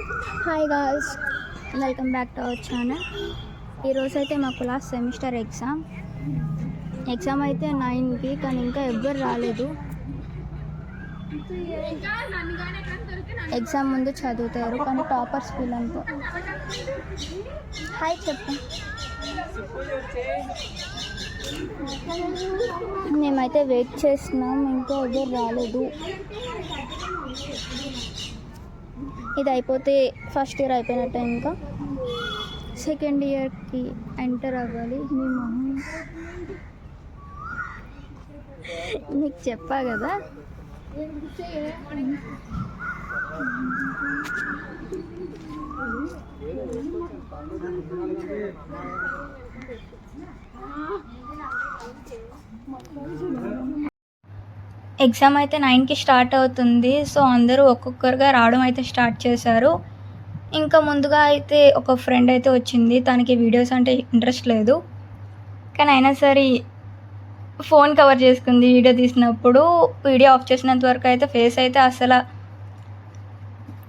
Hi guys, welcome back to our channel. ఈరోజైతే మాకు last semester exam అయితే 9కి, కానీ ఇంకా ఎవ్వరు రాలేదు. ఎగ్జామ్ ముందు చదువుతారు కానీ టాపర్స్ వీళ్ళంతా. హాయ్ చెప్పు. మేమైతే వెయిట్ చేస్తున్నాం, ఇంకా ఎవ్వరు రాలేదు. ఇది అయిపోతే ఫస్ట్ ఇయర్ అయిపోయినట్టే, ఇంకా సెకండ్ ఇయర్కి ఎంటర్ అవ్వాలి. మీకు చెప్పా కదా. ఎగ్జామ్ అయితే 9కి స్టార్ట్ అవుతుంది. సో అందరూ ఒక్కొక్కరుగా రావడం అయితే స్టార్ట్ చేశారు. ఇంకా ముందుగా అయితే ఒక ఫ్రెండ్ అయితే వచ్చింది. తనకి వీడియోస్ అంటే ఇంట్రెస్ట్ లేదు, కానీ అయినా సరే ఫోన్ కవర్ చేసుకుంది. వీడియో తీసినప్పుడు వీడియో ఆఫ్ చేసినంత వరకు అయితే ఫేస్ అయితే అసలు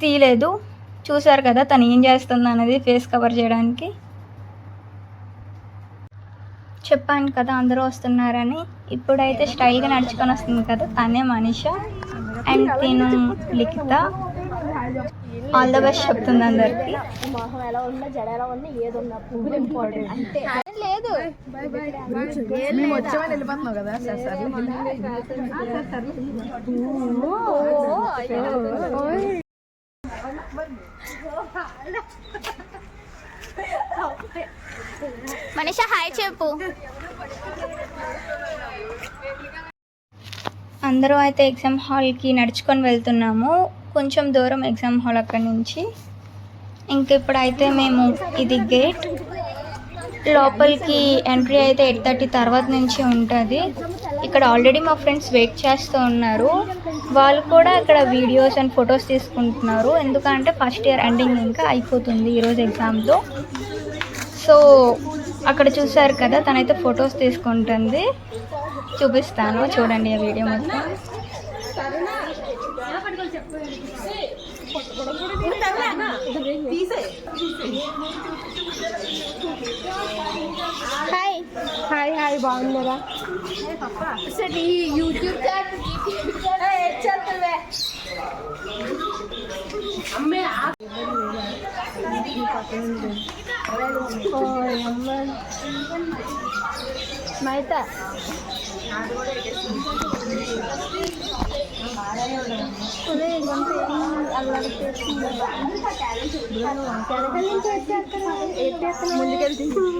తీయలేదు. చూసారు కదా తను ఏం చేస్తుంది అనేది ఫేస్ కవర్ చేయడానికి. చెప్పాను కదా అందరూ వస్తున్నారని. ఇప్పుడైతే స్టైల్గా నడుచుకొని వస్తుంది కదా, తనే మనీష అండ్ తిను లిఖిత. ఆల్ ద బెస్ట్ చెప్తుంది అందరికి. మనీష హాయ్ చెప్పు. అందరూ అయితే ఎగ్జామ్ హాల్కి నడుచుకొని వెళ్తున్నాము. కొంచెం దూరం ఎగ్జామ్ హాల్ అక్కడి నుంచి. ఇంక ఇప్పుడైతే మేము ఇది గేట్ లోపలికి ఎంట్రీ అయితే 8:30 తర్వాత నుంచి ఉంటుంది. ఇక్కడ ఆల్రెడీ మా ఫ్రెండ్స్ వెయిట్ చేస్తూ ఉన్నారు. వాళ్ళు కూడా ఇక్కడ వీడియోస్ అండ్ ఫొటోస్ తీసుకుంటున్నారు. ఎందుకంటే ఫస్ట్ ఇయర్ ఎండింగ్ ఇంకా అయిపోతుంది ఈరోజు ఎగ్జామ్తో. సో అక్కడ చూసారు కదా, తనైతే ఫొటోస్ తీసుకుంటుంది. చూపిస్తాను చూడండి ఆ వీడియో మొత్తం. హాయ్ హాయ్ హాయ్, బాగున్నారా? సరే యూట్యూబ్ మైత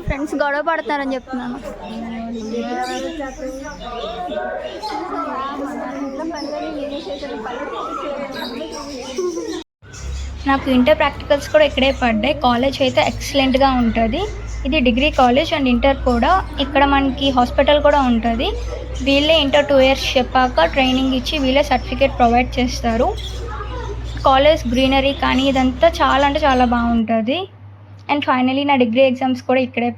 ఫ్రెండ్స్ గొడవ పడతారని చెప్తున్నాను. నాకు ఇంటర్ ప్రాక్టికల్స్ కూడా ఇక్కడే పడ్డాయి. కాలేజ్ అయితే ఎక్సలెంట్గా ఉంటుంది. ఇది డిగ్రీ కాలేజ్ అండ్ ఇంటర్ కూడా. ఇక్కడ మనకి హాస్పిటల్ కూడా ఉంటుంది. వీళ్ళే ఇంటర్ 2 years చెప్పాక ట్రైనింగ్ ఇచ్చి వీళ్ళే సర్టిఫికేట్ ప్రొవైడ్ చేస్తారు. కాలేజ్ గ్రీనరీ కానీ ఇదంతా చాలా అంటే చాలా బాగుంటుంది. అండ్ ఫైనలీ నా డిగ్రీ ఎగ్జామ్స్ కూడా ఇక్కడే